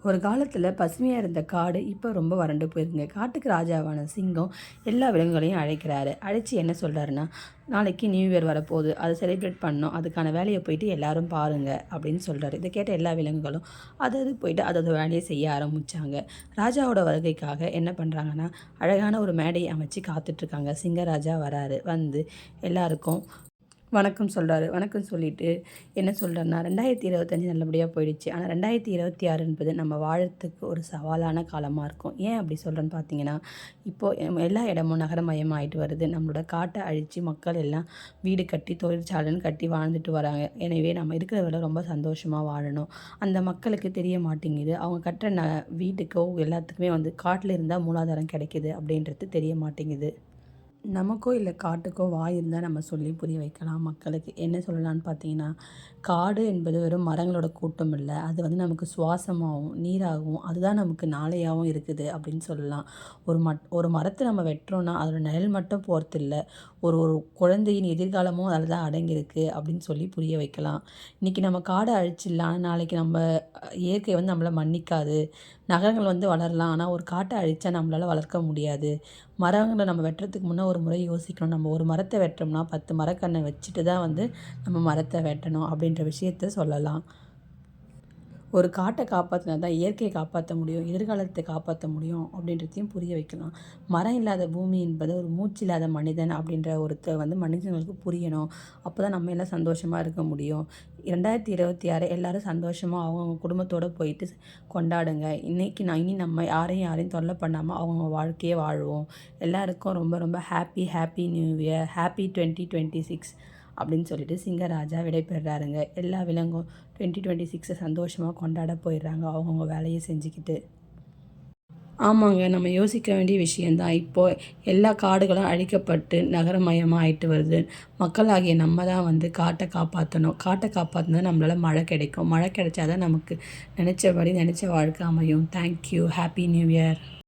ஒரு காலத்தில் பசுமையாக இருந்த காடு இப்போ ரொம்ப வறண்டு போயிருங்க. காட்டுக்கு ராஜாவான சிங்கம் எல்லா விலங்குகளையும் அழைக்கிறாரு. அழைச்சி என்ன சொல்கிறாருன்னா, நாளைக்கு நியூ இயர் வரப்போகுது, அதை செலிப்ரேட் பண்ணோம், அதுக்கான வேலையை போயிட்டு எல்லாரும் பாருங்கள் அப்படின்னு சொல்கிறாரு. இதை கேட்ட எல்லா விலங்குகளும் அது போயிட்டு அதோட வேலையை செய்ய ஆரம்பித்தாங்க. ராஜாவோட வருகைக்காக என்ன பண்ணுறாங்கன்னா, அழகான ஒரு மேடையை அமைச்சு காத்துட்ருக்காங்க. சிங்கராஜா வராரு. வந்து எல்லாருக்கும் வணக்கம் சொல்கிறாரு. வணக்கம் சொல்லிவிட்டு என்ன சொல்கிறாருன்னா, 2025 நல்லபடியாக போயிடுச்சு. ஆனால் 2026 என்பது நம்ம வாழறதுக்கு ஒரு சவாலான காலமாக இருக்கும். ஏன் அப்படி சொல்கிறேன்னு பார்த்தீங்கன்னா, இப்போது எல்லா இடமும் நகரமயமாயிட்டு வருது. நம்மளோட காட்டை அழித்து மக்கள் எல்லாம் வீடு கட்டி தொழிற்சாலைன்னு கட்டி வாழ்ந்துட்டு வராங்க. எனவே நம்ம இருக்கிற விட ரொம்ப சந்தோஷமாக வாழணும். அந்த மக்களுக்கு தெரிய மாட்டேங்குது. அவங்க கட்டுற வீட்டுக்கோ எல்லாத்துக்குமே வந்து காட்டில் இருந்தால் மூலாதாரம் கிடைக்கிது அப்படின்றது தெரிய மாட்டேங்குது. நமக்கோ இல்லை காட்டுக்கோ வாய் இருந்தால் நம்ம சொல்லி புரிய வைக்கலாம் மக்களுக்கு. என்ன சொல்லலான்னு பார்த்தீங்கன்னா, காடு என்பது வெறும் மரங்களோட கூட்டம் இல்லை, அது வந்து நமக்கு சுவாசமாகவும் நீராகவும் அதுதான் நமக்கு நாளையாகவும் இருக்குது அப்படின்னு சொல்லலாம். ஒரு மரத்தை நம்ம வெட்டுறோன்னா அதோட நிழல் மட்டும் போகிறதில்ல, ஒரு ஒரு குழந்தையின் எதிர்காலமும் அதில் தான் அடங்கியிருக்கு அப்படின்னு சொல்லி புரிய வைக்கலாம். இன்றைக்கி நம்ம காடை அழிச்சிடலாம், ஆனால் நாளைக்கு நம்ம இயற்கை வந்து நம்மளை மன்னிக்காது. நகரங்கள் வந்து வளரலாம், ஆனால் ஒரு காட்டை அழித்தா நம்மளால் வளர்க்க முடியாது. மரங்களை நம்ம வெட்டுறதுக்கு முன்னே ஒரு முறை யோசிக்கணும். நம்ம ஒரு மரத்தை வெட்டுறோம்னா 10 மரக்கன்றை வச்சுட்டு தான் வந்து நம்ம மரத்தை வெட்டணும் அப்படின்ற விஷயத்த சொல்லலாம். ஒரு காட்டை காப்பாற்றினா தான் இயற்கையை காப்பாற்ற முடியும், எதிர்காலத்தை காப்பாற்ற முடியும் அப்படின்றதையும் புரிய வைக்கலாம். மரம் இல்லாத பூமி என்பது ஒரு மூச்சு இல்லாத மனிதன் அப்படின்ற ஒருத்தர் வந்து மனிதர்களுக்கு புரியணும். அப்போ தான் நம்ம எல்லாம் சந்தோஷமாக இருக்க முடியும். 2026 எல்லோரும் சந்தோஷமாக அவங்கவுங்க குடும்பத்தோடு போயிட்டு கொண்டாடுங்க. இனி நம்ம யாரையும் தொல்லை பண்ணாமல் அவங்கவுங்க வாழ்க்கையே வாழ்வோம். எல்லாருக்கும் ரொம்ப ரொம்ப ஹாப்பி நியூ இயர், ஹாப்பி 2026 அப்படின்னு சொல்லிட்டு சிங்கராஜா விடைபெறாருங்க. எல்லா விலங்கும் 2026 சந்தோஷமாக கொண்டாட போயிடுறாங்க அவங்கவுங்க வேலையை செஞ்சுக்கிட்டு. ஆமாங்க, நம்ம யோசிக்க வேண்டிய விஷயந்தான். இப்போது எல்லா காடுகளும் அழிக்கப்பட்டு நகரமயமாக ஆகிட்டு வருது. மக்களாகிய நம்ம தான் வந்து காட்டை காப்பாற்றணும். காட்டை காப்பாற்றினா நம்மளால் மழை கிடைக்கும். மழை கிடைச்சா தான் நமக்கு நினச்சபடி நினச்ச வாழ்க்கை அமையும். தேங்க்யூ. Happy new year.